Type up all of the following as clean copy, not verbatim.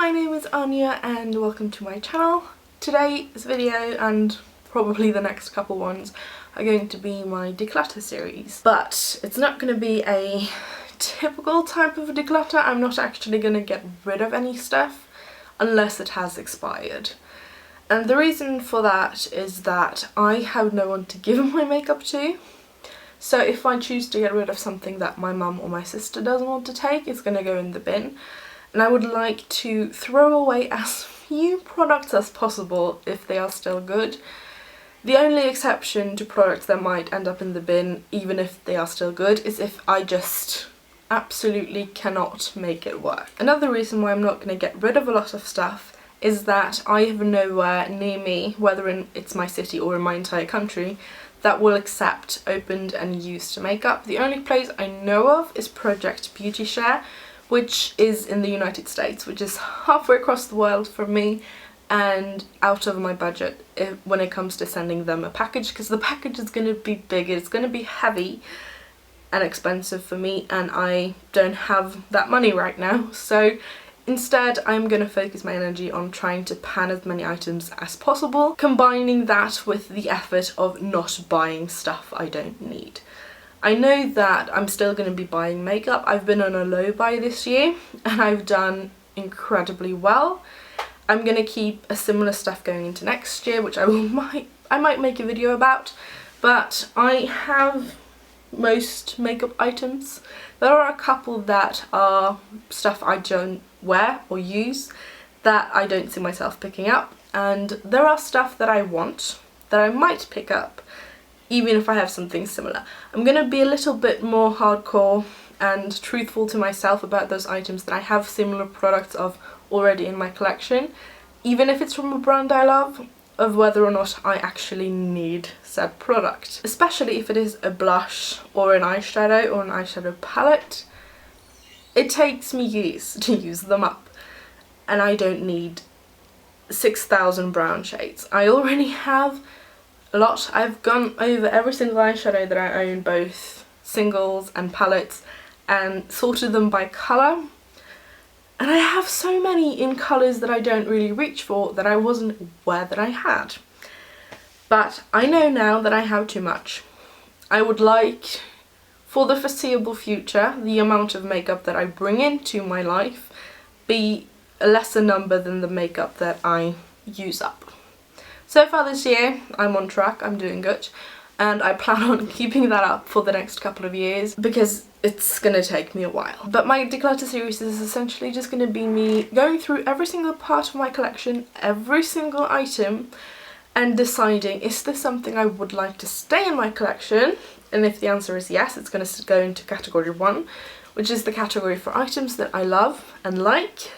my name is Anya and welcome to my channel. Today's video and probably the next couple ones are going to be my declutter series, but it's not going to be a typical type of declutter. I'm not actually going to get rid of any stuff unless it has expired. And the reason for that is that I have no one to give my makeup to. So if I choose to get rid of something that my mum or my sister doesn't want to take, it's going to go in the bin. And I would like to throw away as few products as possible if they are still good. The only exception to products that might end up in the bin, even if they are still good, is if I just absolutely cannot make it work. Another reason why I'm not going to get rid of a lot of stuff is that I have nowhere near me, whether it's my city or in my entire country, that will accept opened and used makeup. The only place I know of is Project Beauty Share, which is in the United States, which is halfway across the world from me and out of my budget when it comes to sending them a package, because the package is going to be big, it's going to be heavy and expensive for me, and I don't have that money right now. So instead, I'm going to focus my energy on trying to pan as many items as possible, combining that with the effort of not buying stuff I don't need. I know that I'm still going to be buying makeup. I've been on a low buy this year and I've done incredibly well. I'm going to keep a similar stuff going into next year, which I might make a video about, but I have most makeup items. There are a couple that are stuff I don't wear or use that I don't see myself picking up, and there are stuff that I want that I might pick up even if I have something similar. I'm going to be a little bit more hardcore and truthful to myself about those items that I have similar products of already in my collection, even if it's from a brand I love, of whether or not I actually need said product. Especially if it is a blush or an eyeshadow or an eyeshadow palette. It takes me years to use them up, and I don't need 6,000 brown shades. I already have a lot. I've gone over every single eyeshadow that I own, both singles and palettes, and sorted them by colour. And I have so many in colours that I don't really reach for that I wasn't aware that I had. But I know now that I have too much. I would like, for the foreseeable future, the amount of makeup that I bring into my life be a lesser number than the makeup that I use up. So far this year, I'm on track, I'm doing good, and I plan on keeping that up for the next couple of years because it's gonna take me a while. But my declutter series is essentially just gonna be me going through every single part of my collection, every single item, and deciding, is this something I would like to stay in my collection? And if the answer is yes, it's going to go into category 1, which is the category for items that I love and like,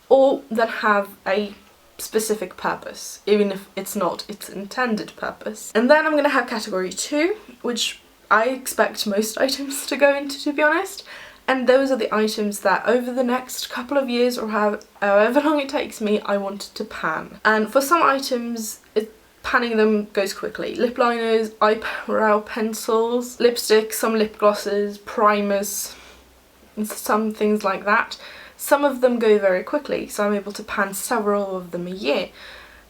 or that have a specific purpose, even if it's not its intended purpose. And then I'm going to have category 2, which I expect most items to go into, to be honest. And those are the items that over the next couple of years, or however long it takes me, I want to pan. And for some items, panning them goes quickly. Lip liners, eyebrow pencils, lipsticks, some lip glosses, primers, and some things like that. Some of them go very quickly, so I'm able to pan several of them a year.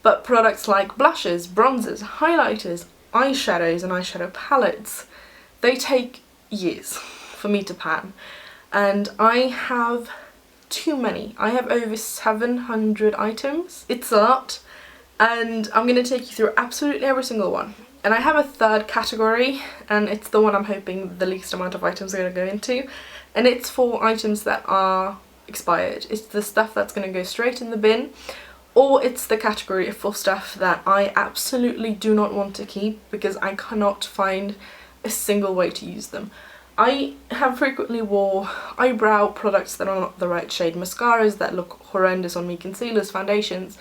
But products like blushes, bronzers, highlighters, eyeshadows and eyeshadow palettes, they take years for me to pan. And I have too many. I have over 700 items. It's a lot. And I'm going to take you through absolutely every single one. And I have a third category, and it's the one I'm hoping the least amount of items are going to go into. And it's for items that are expired. It's the stuff that's going to go straight in the bin, or it's the category for stuff that I absolutely do not want to keep because I cannot find a single way to use them. I have frequently wore eyebrow products that are not the right shade, mascaras that look horrendous on me, concealers, foundations,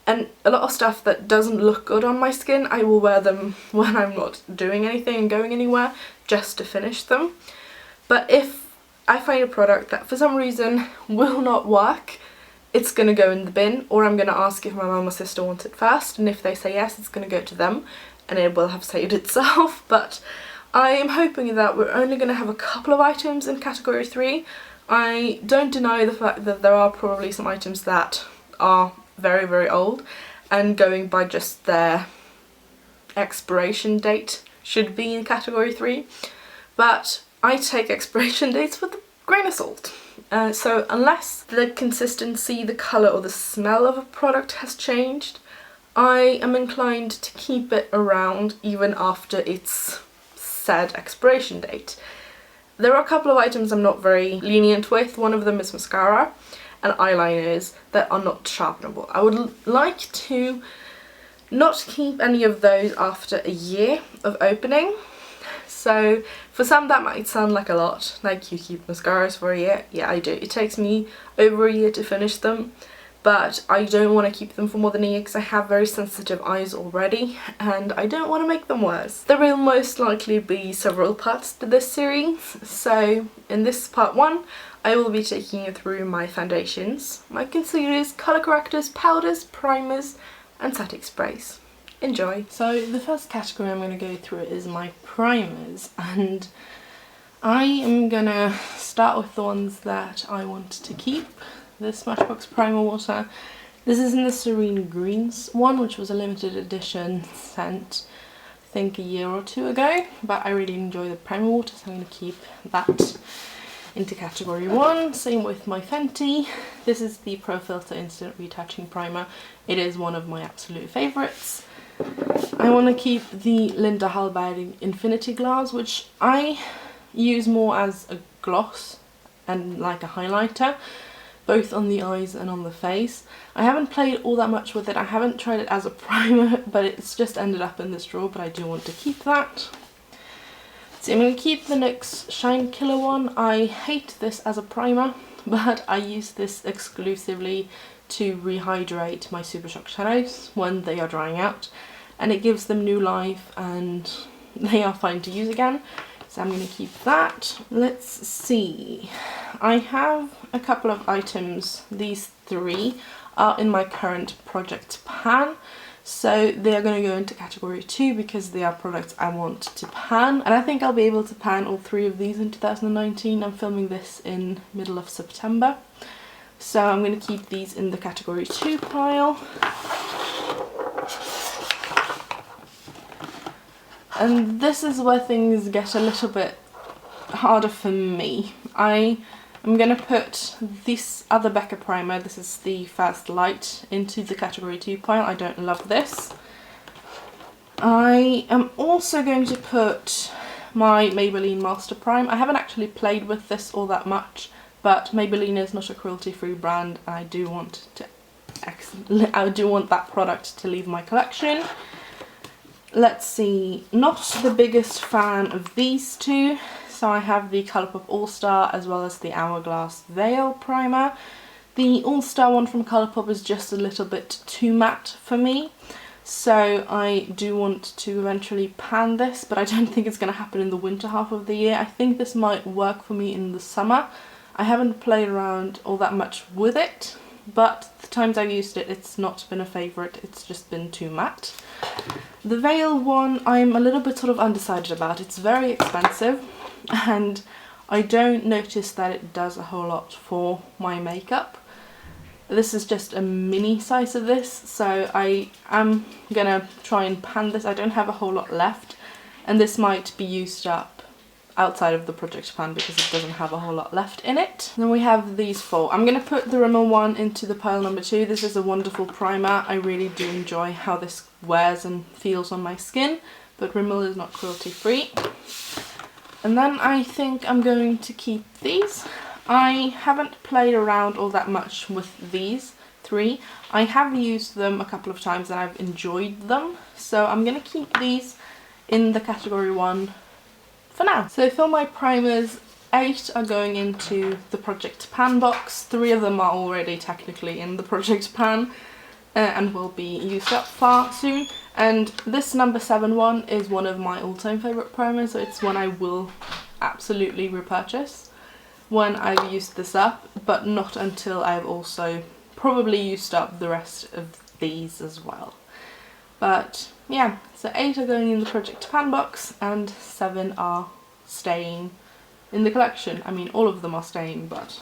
and a lot of stuff that doesn't look good on my skin. I will wear them when I'm not doing anything and going anywhere just to finish them. But if I find a product that for some reason will not work, it's going to go in the bin, or I'm going to ask if my mum or sister want it first, and if they say yes, it's going to go to them and it will have saved itself. But I am hoping that we're only going to have a couple of items in category 3. I don't deny the fact that there are probably some items that are very, very old, and going by just their expiration date should be in category 3, but I take expiration dates with a grain of salt. So unless the consistency, the colour or the smell of a product has changed, I am inclined to keep it around even after its said expiration date. There are a couple of items I'm not very lenient with. One of them is mascara and eyeliners that are not sharpenable. I would like to not keep any of those after a year of opening. So for some that might sound like a lot, like you keep mascaras for a year. Yeah, I do. It takes me over a year to finish them, but I don't want to keep them for more than a year because I have very sensitive eyes already and I don't want to make them worse. There will most likely be several parts to this series, so in this part 1 I will be taking you through my foundations, my concealers, colour correctors, powders, primers and setting sprays. Enjoy! So the first category I'm going to go through is my primers, and I am going to start with the ones that I want to keep. The Smashbox Primer Water. This is in the Serene Greens one, which was a limited edition sent I think a year or 2 ago, but I really enjoy the primer water, so I'm going to keep that into category 1. Same with my Fenty. This is the Pro Filter Instant Retouching Primer. It is one of my absolute favourites. I want to keep the Linda Hallberg Infinity Glass, which I use more as a gloss and like a highlighter, both on the eyes and on the face. I haven't played all that much with it. I haven't tried it as a primer, but it's just ended up in this drawer, but I do want to keep that. So I'm going to keep the NYX Shine Killer one. I hate this as a primer, but I use this exclusively to rehydrate my Super Shock shadows when they are drying out, and it gives them new life and they are fine to use again. So I'm going to keep that. Let's see. I have a couple of items. These 3 are in my current project pan. So they are going to go into category 2 because they are products I want to pan. And I think I'll be able to pan all 3 of these in 2019. I'm filming this in middle of September. So I'm going to keep these in the category 2 pile. And this is where things get a little bit harder for me. I am going to put this other Becca primer, this is the Fast Light, into the category 2 pile. I don't love this. I am also going to put my Maybelline Master Prime. I haven't actually played with this all that much, but Maybelline is not a cruelty-free brand and I do want that product to leave my collection. Let's see, not the biggest fan of these 2, so I have the Colourpop All-Star as well as the Hourglass Veil Primer. The All-Star one from Colourpop is just a little bit too matte for me, so I do want to eventually pan this, but I don't think it's going to happen in the winter half of the year. I think this might work for me in the summer. I haven't played around all that much with it, but the times I've used it, it's not been a favourite, it's just been too matte. The Veil one I'm a little bit sort of undecided about. It's very expensive and I don't notice that it does a whole lot for my makeup. This is just a mini size of this, so I am gonna try and pan this. I don't have a whole lot left and this might be used up outside of the project pan because it doesn't have a whole lot left in it. Then we have these 4. I'm going to put the Rimmel one into the pile number 2. This is a wonderful primer. I really do enjoy how this wears and feels on my skin, but Rimmel is not cruelty free. And then I think I'm going to keep these. I haven't played around all that much with these 3. I have used them a couple of times and I've enjoyed them, so I'm going to keep these in the category 1 for now. So for my primers, 8 are going into the project pan box. 3 of them are already technically in the project pan and will be used up far soon. And this number 7 one is one of my all-time favourite primers, so it's one I will absolutely repurchase when I've used this up, but not until I've also probably used up the rest of these as well. But yeah, so 8 are going in the project pan box and 7 are staying in the collection. I mean, all of them are staying, but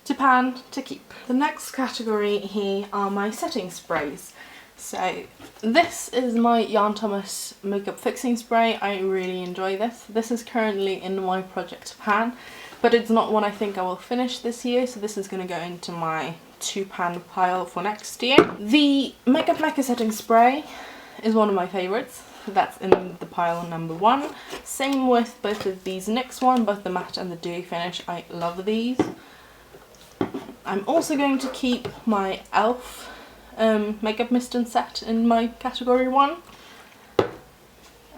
to pan, to keep. The next category here are my setting sprays. So this is my Yarn Thomas makeup fixing spray. I really enjoy this. This is currently in my project pan, but it's not one I think I will finish this year, so this is going to go into my 2-pan pile for next year. The Makeup Mecca setting spray is one of my favourites. That's in the pile number 1. Same with both of these next one, both the matte and the dewy finish. I love these. I'm also going to keep my e.l.f. makeup mist and set in my category 1.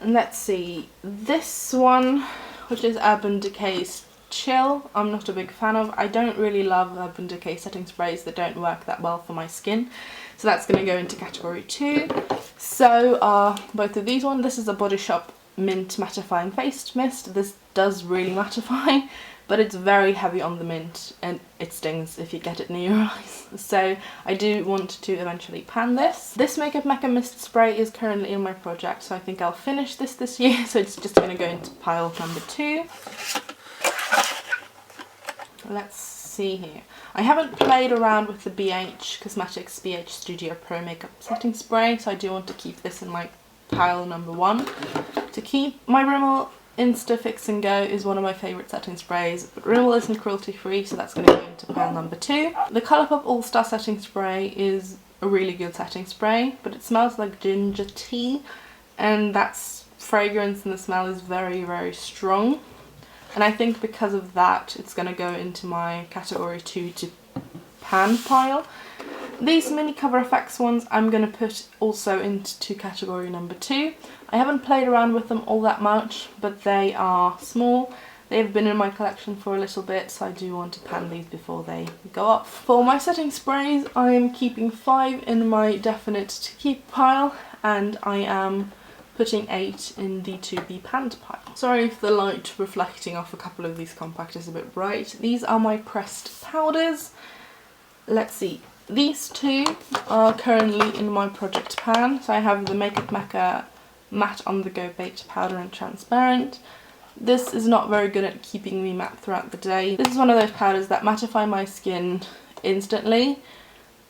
And let's see, this one, which is Urban Decay's Chill, I'm not a big fan of. I don't really love Urban Decay setting sprays that don't work that well for my skin, so that's going to go into category 2. So are both of these ones. This is a Body Shop Mint Mattifying Face Mist. This does really mattify, but it's very heavy on the mint and it stings if you get it near your eyes. So I do want to eventually pan this. This Makeup Mecca Mist Spray is currently in my project, so I think I'll finish this year, so it's just going to go into pile number 2. Let's see here. I haven't played around with the BH Cosmetics BH Studio Pro Makeup Setting Spray, so I do want to keep this in my pile number 1 to keep. My Rimmel Insta Fix and Go is one of my favourite setting sprays, but Rimmel isn't cruelty free, so that's going to go into pile number 2. The Colourpop All Star Setting Spray is a really good setting spray, but it smells like ginger tea, and that's fragrance and the smell is very, very strong. And I think because of that, it's going to go into my category 2 to pan pile. These Mini Cover Effects ones I'm going to put also into category number 2. I haven't played around with them all that much, but they are small. They've been in my collection for a little bit, so I do want to pan these before they go off. For my setting sprays, I am keeping 5 in my definite to keep pile, and I am putting 8 in the to be panned pile. Sorry if the light reflecting off a couple of these compact is a bit bright. These are my pressed powders. Let's see. These 2 are currently in my project pan. So I have the Makeup Mecca Matte On The Go Baked Powder and Transparent. This is not very good at keeping me matte throughout the day. This is one of those powders that mattify my skin instantly,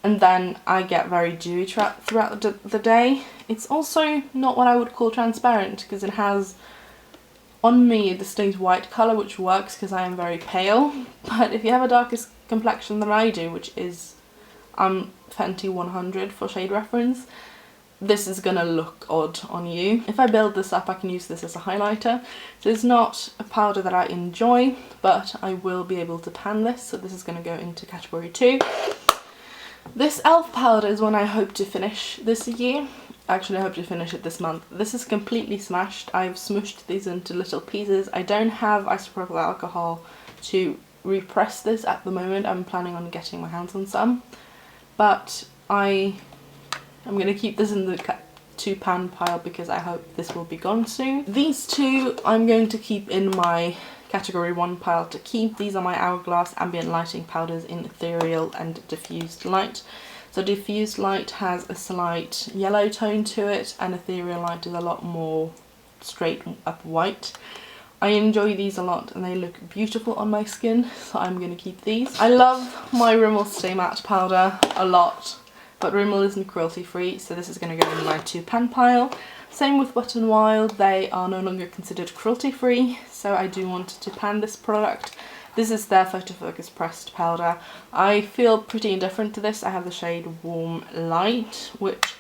and then I get very dewy throughout the day. It's also not what I would call transparent, because it has on me a distinct white colour, which works because I am very pale. But if you have a darker complexion than I do, which is Fenty 100 for shade reference, this is going to look odd on you. If I build this up, I can use this as a highlighter. So it's not a powder that I enjoy, but I will be able to pan this, so this is going to go into category 2. This e.l.f. powder is one I hope to finish this year. Actually, I hope to finish it this month. This is completely smashed. I've smooshed these into little pieces. I don't have isopropyl alcohol to repress this at the moment. I'm planning on getting my hands on some, but I'm going to keep this in the 2-pan pile because I hope this will be gone soon. These 2 I'm going to keep in my category 1 pile to keep. These are my Hourglass Ambient Lighting Powders in Ethereal and Diffused Light. So Diffused Light has a slight yellow tone to it, and Ethereal Light is a lot more straight up white. I enjoy these a lot and they look beautiful on my skin, so I'm going to keep these. I love my Rimmel Stay Matte powder a lot, but Rimmel isn't cruelty free, so this is going to go in my 2-pan pile. Same with Wet n Wild, they are no longer considered cruelty free, so I do want to pan this product. This is their Photo Focus pressed powder. I feel pretty indifferent to this. I have the shade Warm Light, which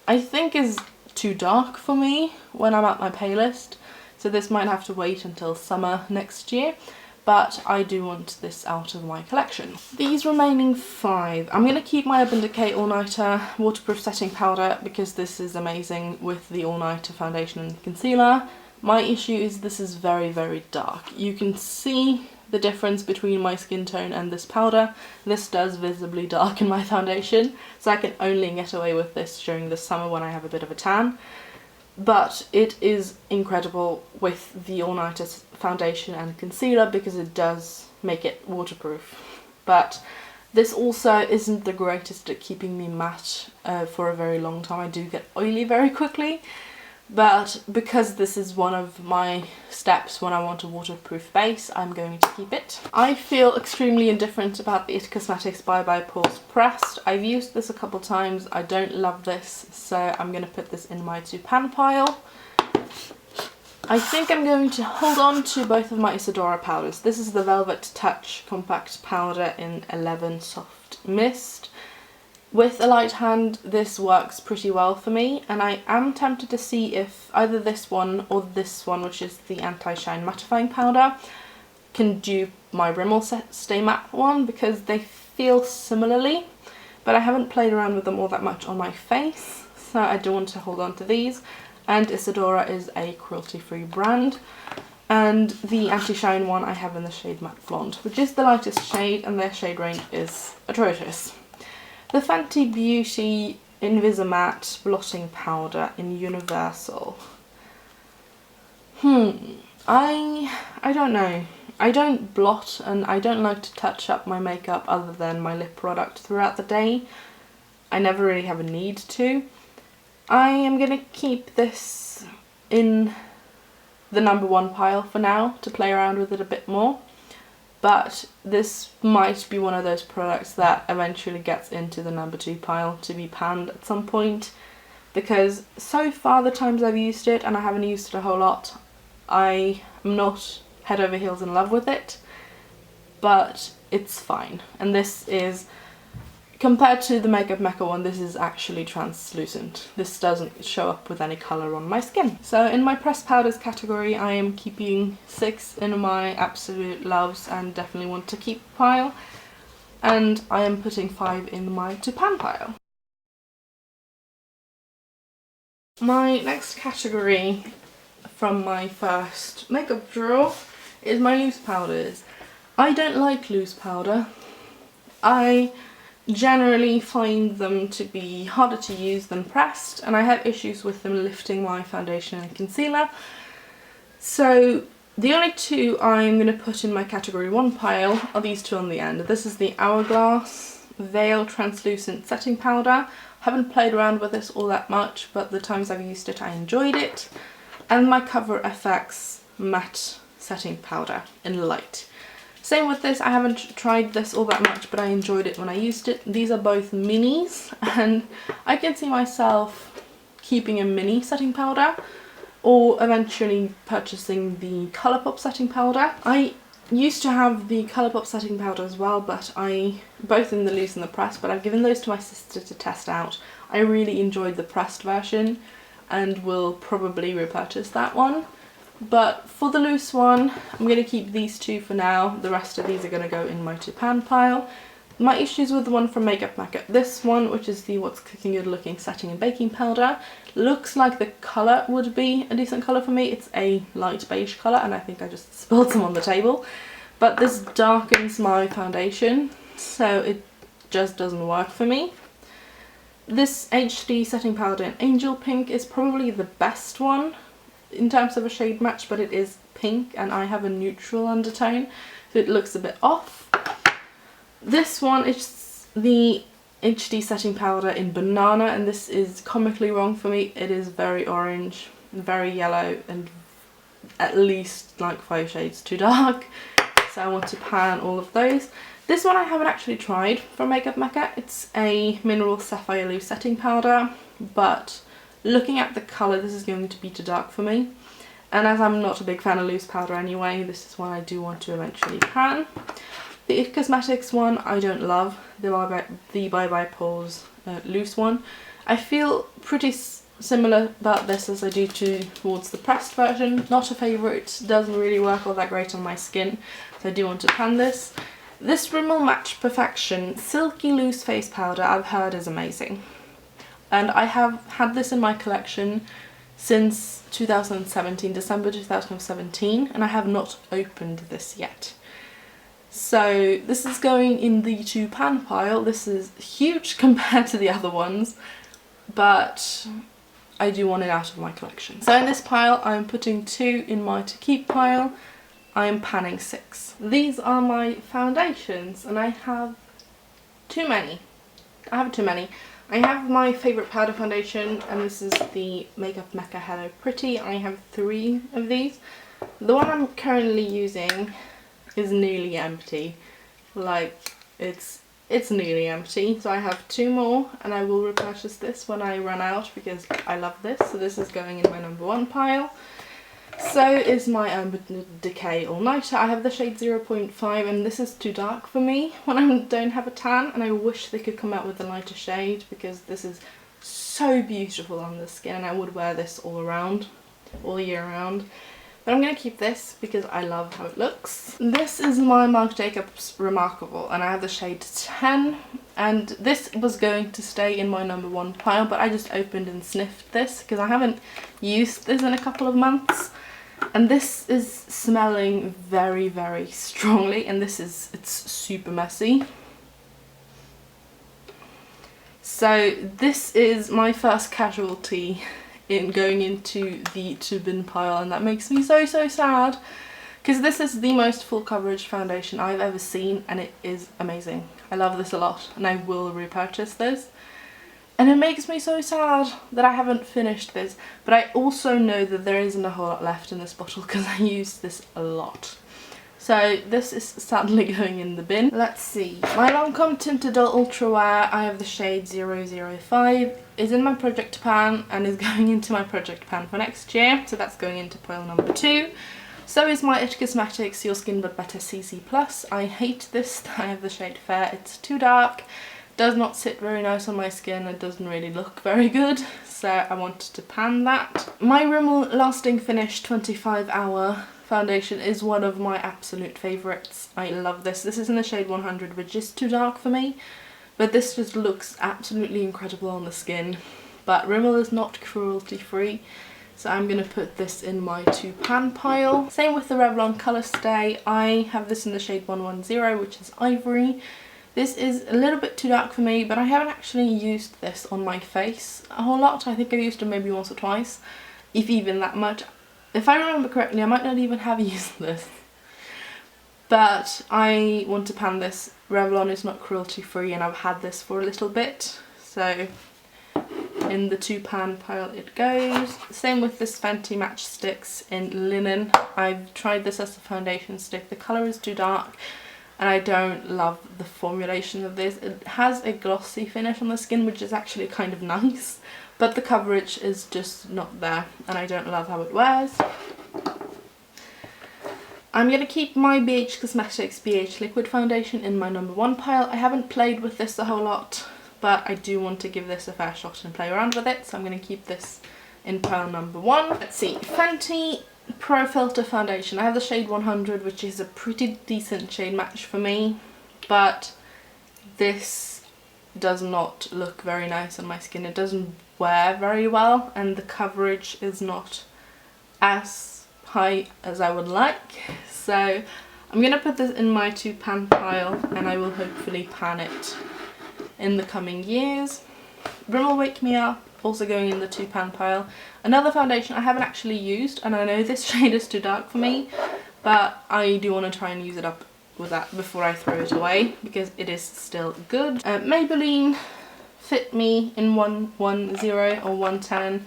I think is too dark for me when I'm at my palest, so this might have to wait until summer next year. But I do want this out of my collection. These remaining 5, I'm going to keep my Urban Decay All Nighter Waterproof Setting Powder because this is amazing with the All Nighter foundation and concealer. My issue is this is very, very dark. You can see the difference between my skin tone and this powder. This does visibly darken my foundation, so I can only get away with this during the summer when I have a bit of a tan. But it is incredible with the All Nighter foundation and concealer because it does make it waterproof. But this also isn't the greatest at keeping me matte for a very long time. I do get oily very quickly, but because this is one of my steps when I want a waterproof base, I'm going to keep it. I feel extremely indifferent about the It Cosmetics Bye Bye Pores Pressed. I've used this a couple times. I don't love this, so I'm going to put this in my to pan pile. I think I'm going to hold on to both of my Isadora powders. This is the Velvet Touch Compact Powder in 11 Soft Mist. With a light hand, this works pretty well for me, and I am tempted to see if either this one or this one, which is the Anti-Shine Mattifying Powder, can do my Rimmel Stay Matte one, because they feel similarly, but I haven't played around with them all that much on my face, so I do want to hold on to these. And Isadora is a cruelty-free brand, and the Anti-Shine one I have in the shade Matte Blonde, which is the lightest shade, and their shade range is atrocious. The Fenty Beauty Invisimatte Blotting Powder in Universal. I don't know. I don't blot, and I don't like to touch up my makeup other than my lip product throughout the day. I never really have a need to. I am going to keep this in the number 1 pile for now to play around with it a bit more. But this might be one of those products that eventually gets into the number 2 pile to be panned at some point, because so far the times I've used it, and I haven't used it a whole lot, I am not head over heels in love with it, but it's fine. And this is, compared to the Makeup Mecca one, this is actually translucent. This doesn't show up with any colour on my skin. So in my pressed powders category, I am keeping 6 in my absolute loves and definitely want to keep pile, and I am putting 5 in my to pan pile. My next category from my first makeup drawer is my loose powders. I don't like loose powder. I generally find them to be harder to use than pressed, and I have issues with them lifting my foundation and concealer. So the only 2 I'm going to put in my category 1 pile are these 2 on the end. This is the Hourglass Veil Translucent Setting Powder. Haven't played around with this all that much, but the times I've used it I enjoyed it. And my Cover FX Matte Setting Powder in Light. Same with this, I haven't tried this all that much, but I enjoyed it when I used it. These are both minis, and I can see myself keeping a mini setting powder or eventually purchasing the Colourpop setting powder. I used to have the Colourpop setting powder as well, but both in the loose and the pressed, but I've given those to my sister to test out. I really enjoyed the pressed version and will probably repurchase that one. But for the loose one, I'm going to keep these 2 for now. The rest of these are going to go in my to pan pile. My issues with the one from Makeup Mecca, this one, which is the What's Cooking Good Looking Setting and Baking Powder, looks like the colour would be a decent colour for me. It's a light beige colour, and I think I just spilled some on the table. But this darkens my foundation, so it just doesn't work for me. This HD setting powder in Angel Pink is probably the best one in terms of a shade match, but it is pink and I have a neutral undertone, so it looks a bit off. This one is the HD setting powder in Banana, and this is comically wrong for me. It is very orange, very yellow, and at least like 5 shades too dark, so I want to pan all of those. This one I haven't actually tried from Makeup Mecca. It's a Mineral Sapphire Loose setting powder, but looking at the colour, this is going to be too dark for me. And as I'm not a big fan of loose powder anyway, this is one I do want to eventually pan. The It Cosmetics one I don't love, the Bye Bye Pores loose one. I feel pretty similar about this as I do towards the pressed version. Not a favourite, doesn't really work all that great on my skin, so I do want to pan this. This Rimmel Match Perfection Silky Loose Face Powder I've heard is amazing. And I have had this in my collection since 2017, December 2017, and I have not opened this yet. So this is going in the to pan pile. This is huge compared to the other ones, but I do want it out of my collection. So in this pile I'm putting 2 in my to keep pile. I am panning 6. These are my foundations, and I have too many. I have my favourite powder foundation, and this is the Makeup Mecca Hello Pretty. I have 3 of these. The one I'm currently using is nearly empty. Like, it's nearly empty, so I have 2 more, and I will repurchase this when I run out because I love this. So this is going in my number 1 pile. So is my Urban Decay All Nighter. I have the shade 0.5, and this is too dark for me when I don't have a tan, and I wish they could come out with a lighter shade because this is so beautiful on the skin, and I would wear this all year round. But I'm going to keep this because I love how it looks. This is my Marc Jacobs Remarkable, and I have the shade 10, and this was going to stay in my number 1 pile, but I just opened and sniffed this because I haven't used this in a couple of months. And this is smelling very, very strongly, and it's super messy. So this is my first casualty in going into the to-bin pile, and that makes me so sad because this is the most full coverage foundation I've ever seen, and it is amazing. I love this a lot, and I will repurchase this. And it makes me so sad that I haven't finished this, but I also know that there isn't a whole lot left in this bottle because I used this a lot. So this is sadly going in the bin. Let's see. My Lancome Tinted Ultra Wear, I have the shade 005, is in my project pan and is going into my project pan for next year. So that's going into pile number 2. So is my It Cosmetics Your Skin But Better CC+. I hate this. I have the shade Fair. It's too dark. Does not sit very nice on my skin. It doesn't really look very good. So I wanted to pan that. My Rimmel Lasting Finish 25 Hour foundation is one of my absolute favourites. I love this. This is in the shade 100, which is too dark for me, but this just looks absolutely incredible on the skin. But Rimmel is not cruelty free, so I'm going to put this in my to pan pile. Same with the Revlon Colour Stay. I have this in the shade 110, which is Ivory. This is a little bit too dark for me, but I haven't actually used this on my face a whole lot. I think I've used it maybe once or twice, if even that much. If I remember correctly, I might not even have used this. But I want to pan this. Revlon is not cruelty free, and I've had this for a little bit. So in the to pan pile it goes. Same with this Fenty Matchsticks in Linen. I've tried this as a foundation stick. The colour is too dark, and I don't love the formulation of this. It has a glossy finish on the skin, which is actually kind of nice, but the coverage is just not there, and I don't love how it wears. I'm going to keep my BH Cosmetics BH Liquid Foundation in my number 1 pile. I haven't played with this a whole lot, but I do want to give this a fair shot and play around with it, so I'm going to keep this in pile number 1. Let's see, Fenty Pro Filter Foundation. I have the shade 100, which is a pretty decent shade match for me, but this does not look very nice on my skin. It doesn't wear very well, and the coverage is not as high as I would like. So I'm going to put this in my to pan pile, and I will hopefully pan it in the coming years. Rimmel Wake Me Up, also going in the to pan pile. Another foundation I haven't actually used, and I know this shade is too dark for me, but I do want to try and use it up with that before I throw it away because it is still good. Maybelline Fit Me in 110 or 110.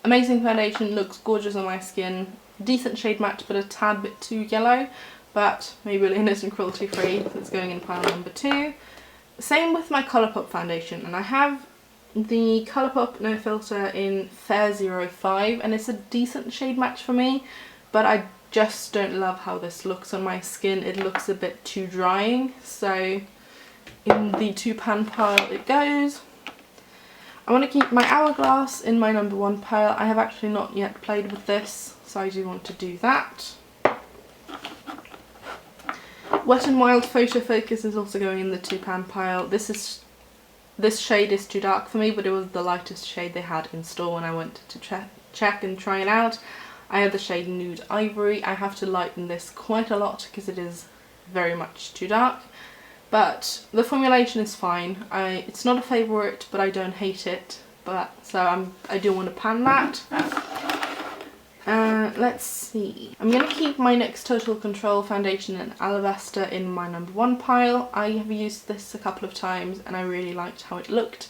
Amazing foundation, looks gorgeous on my skin. Decent shade match, but a tad bit too yellow. But Maybelline isn't cruelty free, so it's going in pile number 2. Same with my Colourpop foundation, and I have the Colourpop No Filter in Fair 05, and it's a decent shade match for me, but I just don't love how this looks on my skin. It looks a bit too drying, so in the to pan pile it goes. I want to keep my Hourglass in my number 1 pile. I have actually not yet played with this, so I do want to do that. Wet n Wild Photo Focus is also going in the to pan pile. This shade is too dark for me, but it was the lightest shade they had in store when I went to check and try it out. I have the shade Nude Ivory. I have to lighten this quite a lot because it is very much too dark, but the formulation is fine. It's not a favourite, but I don't hate it. So I do want to pan that. Let's see. I'm going to keep my NYX Total Control foundation in Alabaster in my number 1 pile. I have used this a couple of times and I really liked how it looked.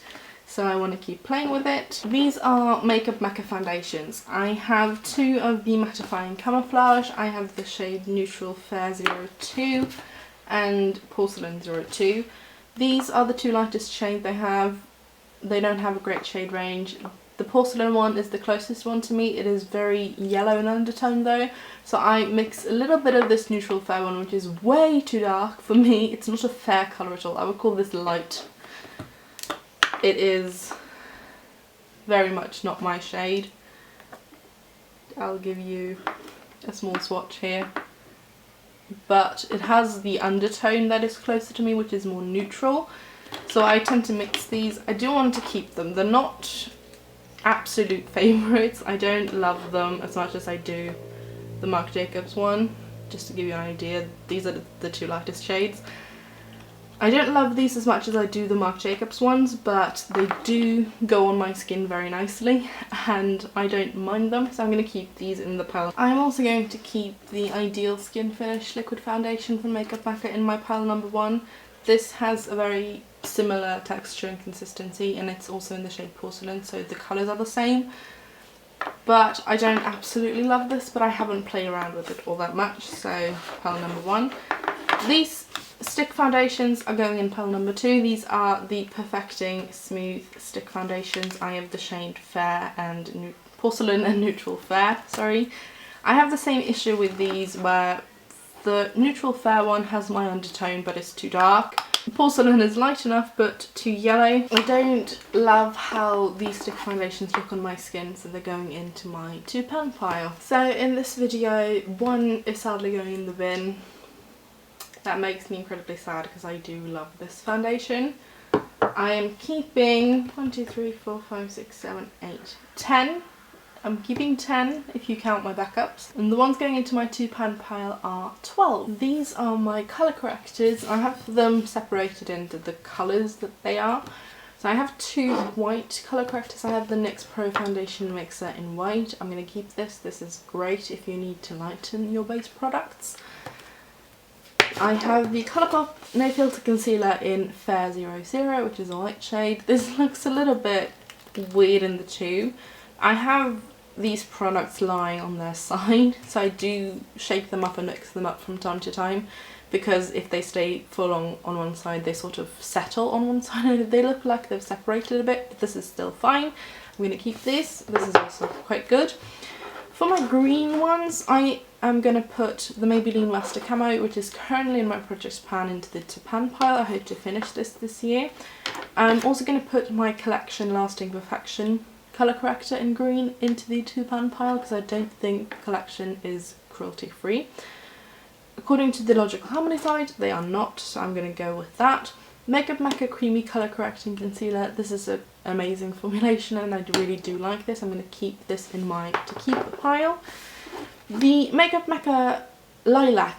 so I want to keep playing with it. These are Makeup Mecca foundations. I have two of the mattifying camouflage. I have the shade Neutral Fair 02 and Porcelain 02. These are the two lightest shades they have. They don't have a great shade range. The Porcelain one is the closest one to me. It is very yellow in undertone though, so I mix a little bit of this Neutral Fair one, which is way too dark for me. It's not a fair colour at all. I would call this light. It is very much not my shade. I'll give you a small swatch here. But it has the undertone that is closer to me, which is more neutral. So I tend to mix these. I do want to keep them. They're not absolute favourites. I don't love them as much as I do the Marc Jacobs one. Just to give you an idea, these are the two lightest shades. I don't love these as much as I do the Marc Jacobs ones, but they do go on my skin very nicely and I don't mind them, so I'm going to keep these in the pile. I'm also going to keep the Ideal Skin Finish Liquid Foundation from Makeup Mecca in my pile number 1. This has a very similar texture and consistency, and it's also in the shade Porcelain, so the colours are the same. But I don't absolutely love this, but I haven't played around with it all that much, so pile number 1. These stick foundations are going in pile number 2. These are the Perfecting Smooth Stick Foundations. I have the shade Fair and Porcelain and Neutral Fair, sorry. I have the same issue with these where the Neutral Fair one has my undertone but it's too dark. Porcelain is light enough but too yellow. I don't love how these stick foundations look on my skin, so they're going into my £2 pile. So in this video, one is sadly going in the bin. That makes me incredibly sad because I do love this foundation. I am keeping 1, 2, 3, 4, 5, 6, 7, 8, 10. I'm keeping 10 if you count my backups. And the ones going into my £2 pile are 12. These are my colour correctors. I have them separated into the colours that they are. So I have two white colour correctors. I have the NYX Pro Foundation Mixer in white. I'm going to keep this. This is great if you need to lighten your base products. I have the Colourpop No Filter Concealer in Fair 00, which is a light shade. This looks a little bit weird in the tube. I have these products lying on their side, so I do shake them up and mix them up from time to time, because if they stay full on one side, they sort of settle on one side and they look like they've separated a bit, but this is still fine. I'm going to keep this. This is also quite good. For my green ones, I am going to put the Maybelline Master Camo, which is currently in my project pan, into the to pan pile. I hope to finish this year. I'm also going to put my Collection Lasting Perfection colour corrector in green into the £2 pile, because I don't think Collection is cruelty free. According to the Logical Harmony side, they are not, so I'm going to go with that. Makeup Mecca Creamy Colour Correcting Concealer. This is an amazing formulation and I really do like this. I'm going to keep this in my to keep pile. The Makeup Mecca Lilac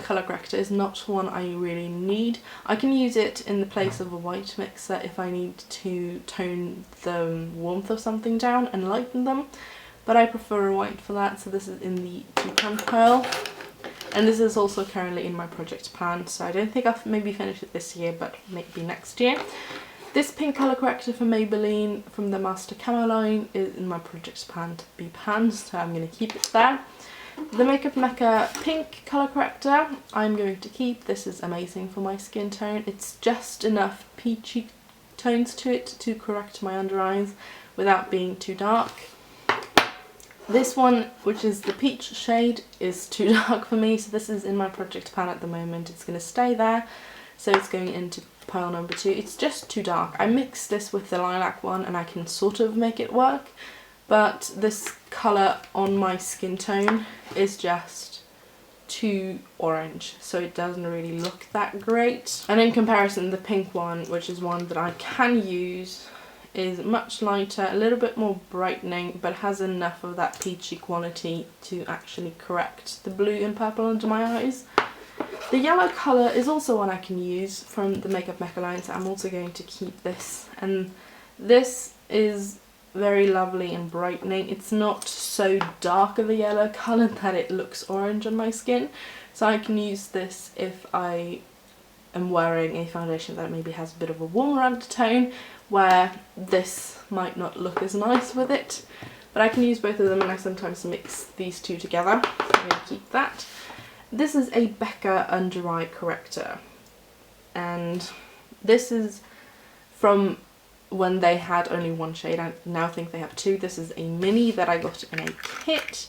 Colour Corrector is not one I really need. I can use it in the place of a white mixer if I need to tone the warmth of something down and lighten them, but I prefer a white for that, so this is in the £2 pile. And this is also currently in my project pan, so I don't think I'll maybe finish it this year, but maybe next year. This pink colour corrector from Maybelline from the Master Camo line is in my project pan to be panned, so I'm going to keep it there. The Makeup Mecca pink colour corrector I'm going to keep. This is amazing for my skin tone. It's just enough peachy tones to it to correct my under eyes without being too dark. This one, which is the peach shade, is too dark for me, so this is in my project pan at the moment. It's going to stay there, so it's going into pile number 2. It's just too dark. I mixed this with the lilac one and I can sort of make it work, but this colour on my skin tone is just too orange, so it doesn't really look that great. And in comparison, the pink one, which is one that I can use, is much lighter, a little bit more brightening, but has enough of that peachy quality to actually correct the blue and purple under my eyes. The yellow colour is also one I can use from the Makeup Mecca line, so I'm also going to keep this. And this is very lovely and brightening. It's not so dark of a yellow colour that it looks orange on my skin, so I can use this if I am wearing a foundation that maybe has a bit of a warmer undertone, where this might not look as nice with it. But I can use both of them, and I sometimes mix these two together. So I'm going to keep that. This is a Becca Under Eye Corrector, and this is from when they had only one shade. I now think they have two. This is a mini that I got in a kit.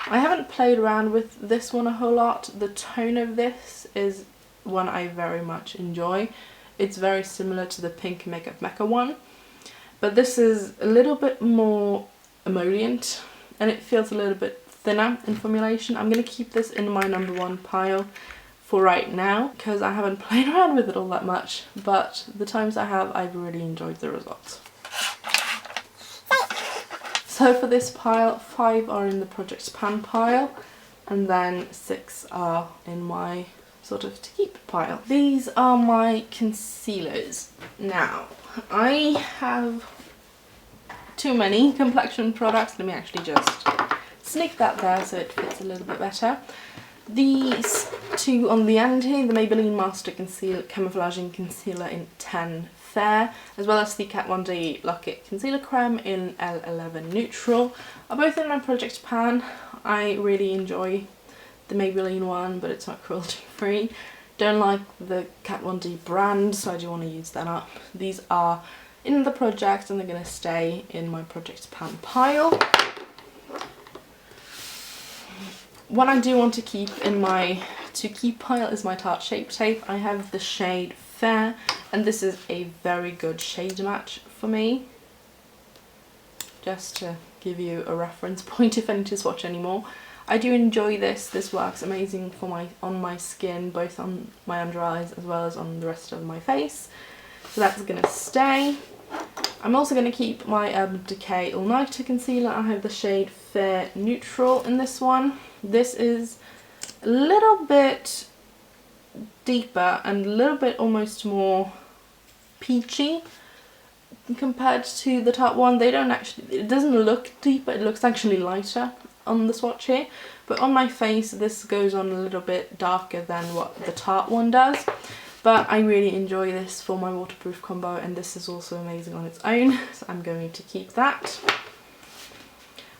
I haven't played around with this one a whole lot. The tone of this is one I very much enjoy. It's very similar to the Pink Makeup Mecca one, but this is a little bit more emollient and it feels a little bit thinner in formulation. I'm going to keep this in my number one pile for right now because I haven't played around with it all that much, but the times I have, I've really enjoyed the results. So for this pile, 5 are in the Project Pan pile and then 6 are in my sort of to keep pile. These are my concealers. Now, I have too many complexion products. Let me actually just sneak that there so it fits a little bit better. These two on the end here, the Maybelline Master Camouflaging Concealer in 10 Fair, as well as the Kat Von D Lock-It Concealer Creme in L11 Neutral, are both in my Project Pan. I really enjoy the Maybelline one, but it's not cruelty free. Don't like the Kat Von D brand, so I do want to use that up. These are in the project and they're going to stay in my Project Pan pile. What I do want to keep in my to keep pile is my Tarte Shape Tape. I have the shade Fair, and this is a very good shade match for me. Just to give you a reference point if I need to swatch anymore. I do enjoy this. This works amazing for on my skin, both on my under eyes as well as on the rest of my face. So that's going to stay. I'm also going to keep my Urban Decay All Nighter Concealer. I have the shade Fair Neutral in this one. This is a little bit deeper and a little bit almost more peachy compared to the Tarte one. They don't actually, it doesn't look deeper, it looks actually lighter on the swatch here, but on my face this goes on a little bit darker than what the Tarte one does. But I really enjoy this for my waterproof combo, and this is also amazing on its own, so I'm going to keep that.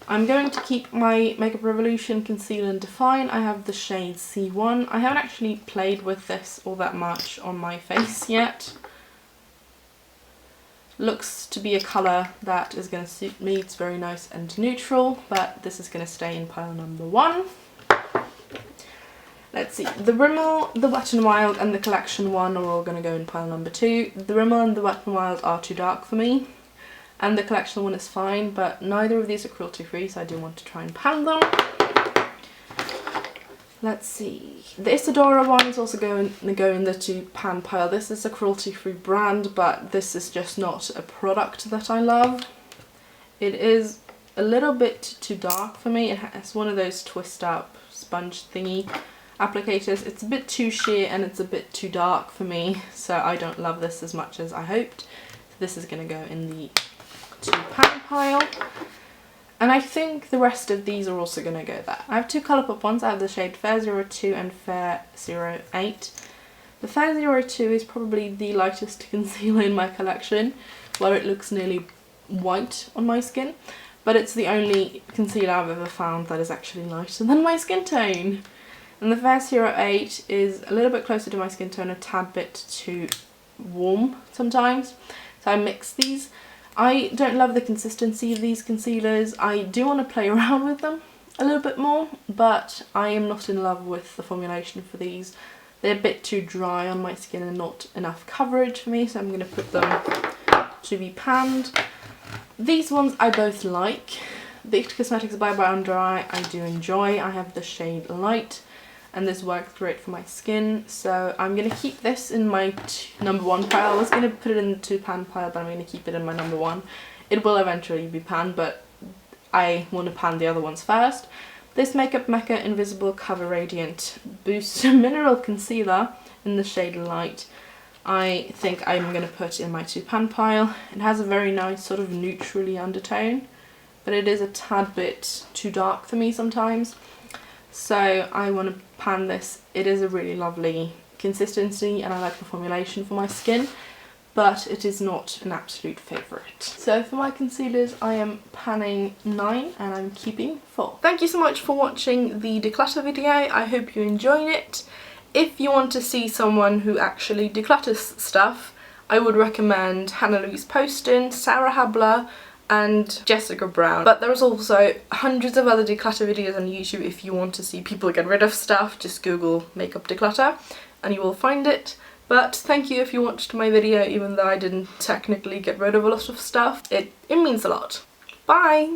I'm going to keep my Makeup Revolution Concealer and Define. I have the shade C1. I haven't actually played with this all that much on my face yet. Looks to be a colour that is going to suit me. It's very nice and neutral, but this is going to stay in pile number 1. Let's see, the Rimmel, the Wet n Wild and the Collection one are all going to go in pile number 2. The Rimmel and the Wet n Wild are too dark for me, and the Collection one is fine, but neither of these are cruelty free, so I do want to try and pan them. Let's see, the Isadora one is also going to go in the to pan pile. This is a cruelty free brand, but this is just not a product that I love. It is a little bit too dark for me. It has one of those twist up sponge thingy applicators. It's a bit too sheer and it's a bit too dark for me, so I don't love this as much as I hoped. So this is going to go in the to pan pile, and I think the rest of these are also going to go there. I have 2 Colourpop ones. I have the shade Fair 02 and Fair 08. The Fair 02 is probably the lightest concealer in my collection, where it looks nearly white on my skin, but it's the only concealer I've ever found that is actually lighter than my skin tone. And the Fair 08 is a little bit closer to my skin tone, a tad bit too warm sometimes. So I mix these. I don't love the consistency of these concealers. I do want to play around with them a little bit more, but I am not in love with the formulation for these. They're a bit too dry on my skin and not enough coverage for me, so I'm going to put them to be panned. These ones I both like. The IT Cosmetics Bye Bye Under Eye I do enjoy. I have the shade Light, and this works great for my skin, so I'm going to keep this in my number 1 pile. I was going to put it in the to pan pile, but I'm going to keep it in my number 1. It will eventually be panned, but I want to pan the other ones first. This Makeup Mecca Invisible Cover Radiant Boost Mineral Concealer in the shade Light, I think I'm going to put in my to pan pile. It has a very nice sort of neutrally undertone, but it is a tad bit too dark for me sometimes. So I want to pan this. It is a really lovely consistency and I like the formulation for my skin, but it is not an absolute favourite. So for my concealers, I am panning 9 and I'm keeping 4. Thank you so much for watching the declutter video. I hope you enjoyed it. If you want to see someone who actually declutters stuff, I would recommend Hannah Louise Poston, Sarah Habler and Jessica Brown. But there's also hundreds of other declutter videos on YouTube if you want to see people get rid of stuff. Just Google makeup declutter and you will find it. But thank you if you watched my video, even though I didn't technically get rid of a lot of stuff. It means a lot. Bye!